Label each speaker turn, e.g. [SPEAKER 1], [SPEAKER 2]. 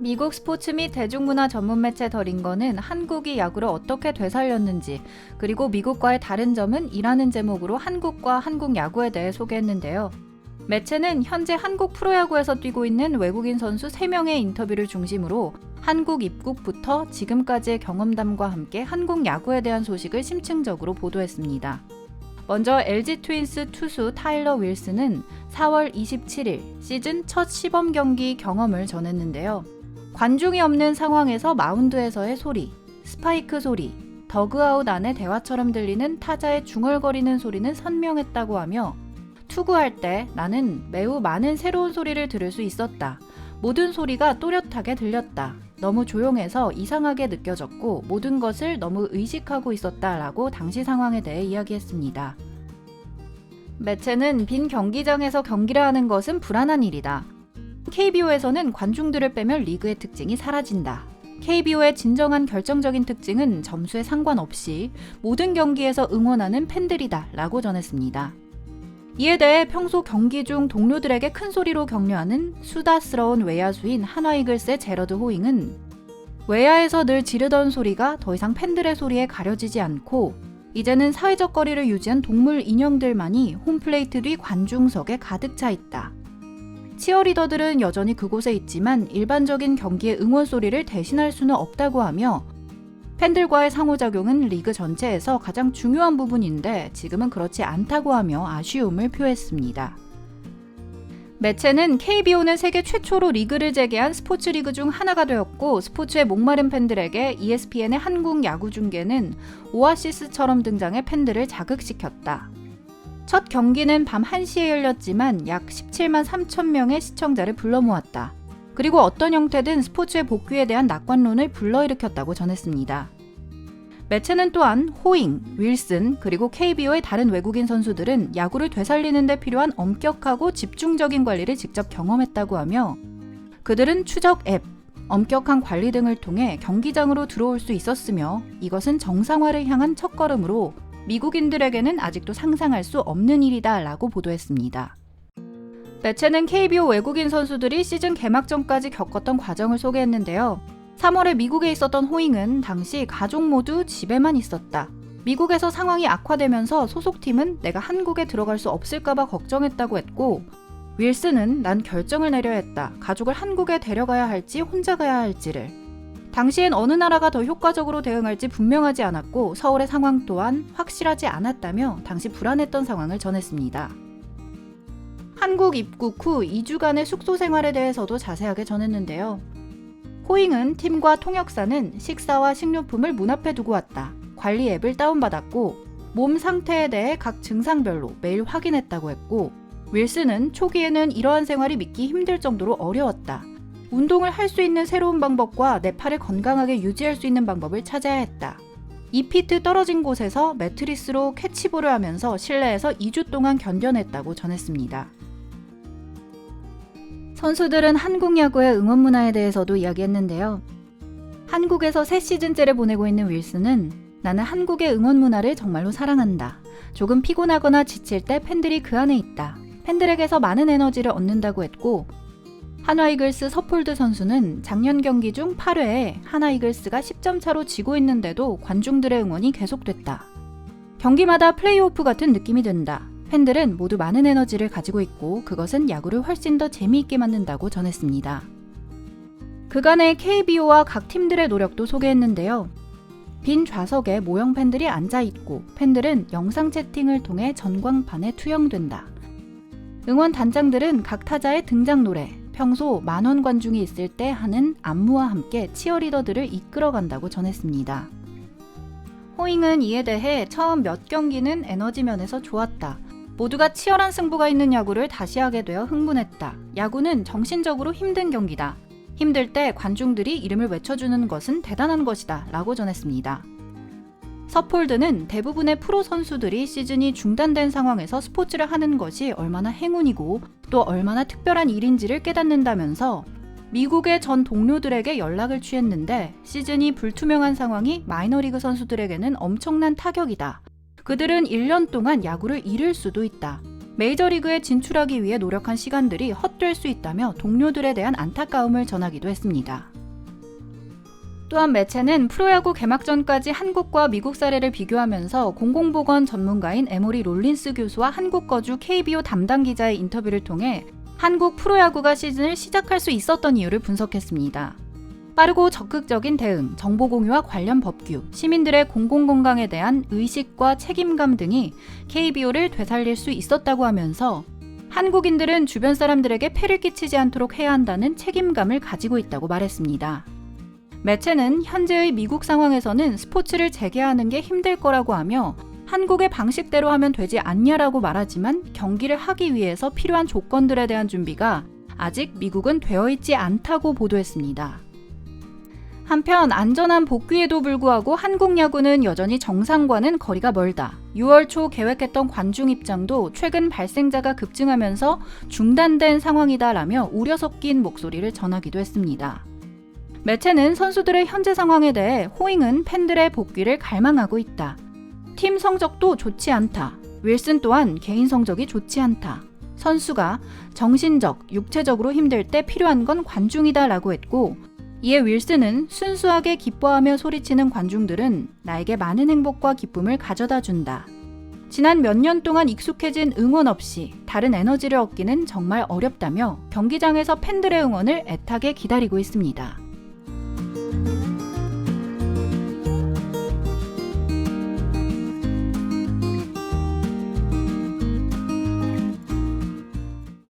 [SPEAKER 1] 미국 스포츠 및 대중문화 전문 매체 더 링거는 한국이 야구를 어떻게 되살렸는지, 그리고 미국과의 다른 점은 이라는 제목으로 한국과 한국 야구에 대해 소개했는데요. 매체는 현재 한국 프로야구에서 뛰고 있는 외국인 선수 3명의 인터뷰를 중심으로 한국 입국부터 지금까지의 경험담과 함께 한국 야구에 대한 소식을 심층적으로 보도했습니다. 먼저 LG 트윈스 투수 타일러 윌슨은 4월 27일 시즌 첫 시범 경기 경험을 전했는데요. 관중이 없는 상황에서 마운드에서의 소리, 스파이크 소리, 더그아웃 안의 대화처럼 들리는 타자의 중얼거리는 소리는 선명했다고 하며, 투구할 때 나는 매우 많은 새로운 소리를 들을 수 있었다. 모든 소리가 또렷하게 들렸다. 너무 조용해서 이상하게 느껴졌고 모든 것을 너무 의식하고 있었다라고 당시 상황에 대해 이야기했습니다. 매체는 빈 경기장에서 경기를 하는 것은 불안한 일이다. KBO에서는 관중들을 빼면 리그의 특징이 사라진다. KBO의 진정한 결정적인 특징은 점수에 상관없이 모든 경기에서 응원하는 팬들이다 라고 전했습니다. 이에 대해 평소 경기 중 동료들에게 큰 소리로 격려하는 수다스러운 외야수인 한화 이글스의 제러드 호잉은 외야에서 늘 지르던 소리가 더 이상 팬들의 소리에 가려지지 않고 이제는 사회적 거리를 유지한 동물 인형들만이 홈플레이트 뒤 관중석에 가득 차 있다. 치어리더들은 여전히 그곳에 있지만 일반적인 경기의 응원 소리를 대신할 수는 없다고 하며, 팬들과의 상호작용은 리그 전체에서 가장 중요한 부분인데 지금은 그렇지 않다고 하며 아쉬움을 표했습니다. 매체는 KBO는 세계 최초로 리그를 재개한 스포츠 리그 중 하나가 되었고, 스포츠에 목마른 팬들에게 ESPN의 한국 야구 중계는 오아시스처럼 등장해 팬들을 자극시켰다. 첫 경기는 밤 1시에 열렸지만 약 17만 3천 명의 시청자를 불러 모았다. 그리고 어떤 형태든 스포츠의 복귀에 대한 낙관론을 불러일으켰다고 전했습니다. 매체는 또한 호잉, 윌슨, 그리고 KBO의 다른 외국인 선수들은 야구를 되살리는 데 필요한 엄격하고 집중적인 관리를 직접 경험했다고 하며, 그들은 추적 앱, 엄격한 관리 등을 통해 경기장으로 들어올 수 있었으며 이것은 정상화를 향한 첫걸음으로 미국인들에게는 아직도 상상할 수 없는 일이다 라고 보도했습니다. 매체는 KBO 외국인 선수들이 시즌 개막 전까지 겪었던 과정을 소개했는데요. 3월에 미국에 있었던 호잉은 당시 가족 모두 집에만 있었다. 미국에서 상황이 악화되면서 소속팀은 내가 한국에 들어갈 수 없을까봐 걱정했다고 했고, 윌슨은 난 결정을 내려야 했다. 가족을 한국에 데려가야 할지 혼자 가야 할지를. 당시엔 어느 나라가 더 효과적으로 대응할지 분명하지 않았고 서울의 상황 또한 확실하지 않았다며 당시 불안했던 상황을 전했습니다. 한국 입국 후 2주간의 숙소 생활에 대해서도 자세하게 전했는데요. 호잉은 팀과 통역사는 식사와 식료품을 문 앞에 두고 왔다. 관리 앱을 다운받았고 몸 상태에 대해 각 증상별로 매일 확인했다고 했고, 윌슨은 초기에는 이러한 생활이 믿기 힘들 정도로 어려웠다. 운동을 할 수 있는 새로운 방법과 내 팔을 건강하게 유지할 수 있는 방법을 찾아야 했다. 2피트 떨어진 곳에서 매트리스로 캐치볼을 하면서 실내에서 2주 동안 견뎌냈다고 전했습니다. 선수들은 한국 야구의 응원 문화에 대해서도 이야기했는데요. 한국에서 새 시즌째를 보내고 있는 윌슨은 나는 한국의 응원 문화를 정말로 사랑한다. 조금 피곤하거나 지칠 때 팬들이 그 안에 있다. 팬들에게서 많은 에너지를 얻는다고 했고, 한화 이글스 서폴드 선수는 작년 경기 중 8회에 한화 이글스가 10점 차로 지고 있는데도 관중들의 응원이 계속됐다. 경기마다 플레이오프 같은 느낌이 든다. 팬들은 모두 많은 에너지를 가지고 있고 그것은 야구를 훨씬 더 재미있게 만든다고 전했습니다. 그간의 KBO와 각 팀들의 노력도 소개했는데요. 빈 좌석에 모형 팬들이 앉아있고 팬들은 영상 채팅을 통해 전광판에 투영된다. 응원 단장들은 각 타자의 등장 노래, 평소 만원 관중이 있을 때 하는 안무와 함께 치어리더들을 이끌어간다고 전했습니다. 호잉은 이에 대해 처음 몇 경기는 에너지 면에서 좋았다. 모두가 치열한 승부가 있는 야구를 다시 하게 되어 흥분했다. 야구는 정신적으로 힘든 경기다. 힘들 때 관중들이 이름을 외쳐주는 것은 대단한 것이다 라고 전했습니다. 서폴드는 대부분의 프로 선수들이 시즌이 중단된 상황에서 스포츠를 하는 것이 얼마나 행운이고 또 얼마나 특별한 일인지를 깨닫는다면서 미국의 전 동료들에게 연락을 취했는데 시즌이 불투명한 상황이 마이너리그 선수들에게는 엄청난 타격이다. 그들은 1년 동안 야구를 잃을 수도 있다. 메이저리그에 진출하기 위해 노력한 시간들이 헛될 수 있다며 동료들에 대한 안타까움을 전하기도 했습니다. 또한 매체는 프로야구 개막 전까지 한국과 미국 사례를 비교하면서 공공보건 전문가인 에모리 롤린스 교수와 한국 거주 KBO 담당 기자의 인터뷰를 통해 한국 프로야구가 시즌을 시작할 수 있었던 이유를 분석했습니다. 빠르고 적극적인 대응, 정보 공유와 관련 법규, 시민들의 공공건강에 대한 의식과 책임감 등이 KBO를 되살릴 수 있었다고 하면서 한국인들은 주변 사람들에게 폐를 끼치지 않도록 해야 한다는 책임감을 가지고 있다고 말했습니다. 매체는 현재의 미국 상황에서는 스포츠를 재개하는 게 힘들 거라고 하며 한국의 방식대로 하면 되지 않냐라고 말하지만 경기를 하기 위해서 필요한 조건들에 대한 준비가 아직 미국은 되어 있지 않다고 보도했습니다. 한편 안전한 복귀에도 불구하고 한국 야구는 여전히 정상과는 거리가 멀다. 6월 초 계획했던 관중 입장도 최근 발생자가 급증하면서 중단된 상황이다라며 우려 섞인 목소리를 전하기도 했습니다. 매체는 선수들의 현재 상황에 대해 호잉은 팬들의 복귀를 갈망하고 있다. 팀 성적도 좋지 않다. 윌슨 또한 개인 성적이 좋지 않다. 선수가 정신적, 육체적으로 힘들 때 필요한 건 관중이다 라고 했고 이에 윌슨은 순수하게 기뻐하며 소리치는 관중들은 나에게 많은 행복과 기쁨을 가져다 준다. 지난 몇 년 동안 익숙해진 응원 없이 다른 에너지를 얻기는 정말 어렵다며 경기장에서 팬들의 응원을 애타게 기다리고 있습니다.